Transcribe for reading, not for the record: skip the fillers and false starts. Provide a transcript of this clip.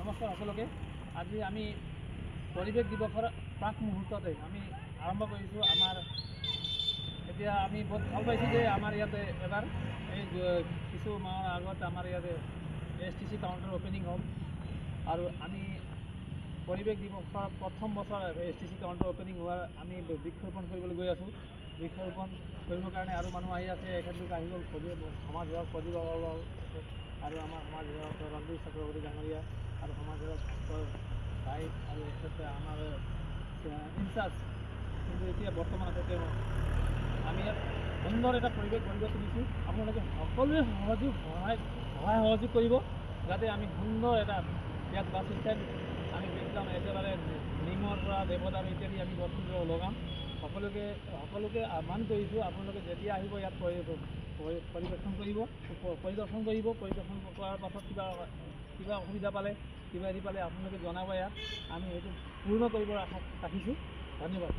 নমস্কাৰ সকলোকে। আজি আমি পৰিৱেশ দিৱসৰ প্ৰাক মুহূৰ্ততে আমি আৰম্ভ কৰিছোঁ। এতিয়া আমি বহুত ভাল পাইছোঁ যে আমাৰ ইয়াতে এবাৰ এই কিছু মাহৰ আগত আমাৰ ইয়াতে STC কাউণ্টাৰ অপেনিং হ'ল আৰু আমি পৰিৱেশ দিৱসৰ প্ৰথম বছৰ STC কাউণ্টাৰ অপেনিং হোৱাৰ আমি বৃক্ষৰোপণ কৰিবলৈ গৈ আছোঁ। বৃক্ষৰোপণ কৰিবৰ কাৰণে আৰু মানুহ আহি আছে, এখেতলোক আহি গ'ল সমাজ সেৱক প্ৰদীপ আৰু আমাৰ সমাজ সেৱক ৰঞ্জিত চক্ৰৱৰ্তী ডাঙৰীয়া আৰু সমাজ সেৱক ভাস্কৰ ভাই আৰু এখেতে আমাৰ ইনচাৰ্জ। কিন্তু এতিয়া বৰ্তমান আছে তেওঁ। আমি ইয়াত সুন্দৰ এটা পৰিৱেশ গঢ়ি তুলিছোঁ। আপোনালোকে সকলোৱে সহায় সহযোগ কৰিব যাতে আমি সুন্দৰ এটা ইয়াত বাছ ষ্টেণ্ড আমি একদম একেবাৰে নিমৰ পৰা দেৱদাৰ ইত্যাদি আমি বস্তুবোৰ লগাম। সকলোকে আহ্বান কৰিছোঁ, আপোনালোকে যেতিয়া আহিব ইয়াত পৰিদৰ্শন কৰিব। পৰিদৰ্শন কৰাৰ পাছত কিবা অসুবিধা পালে আপোনালোকে জনাব। ইয়াত আমি সেইটো পূৰ্ণ কৰিবৰ আশা ৰাখিছোঁ। ধন্যবাদ।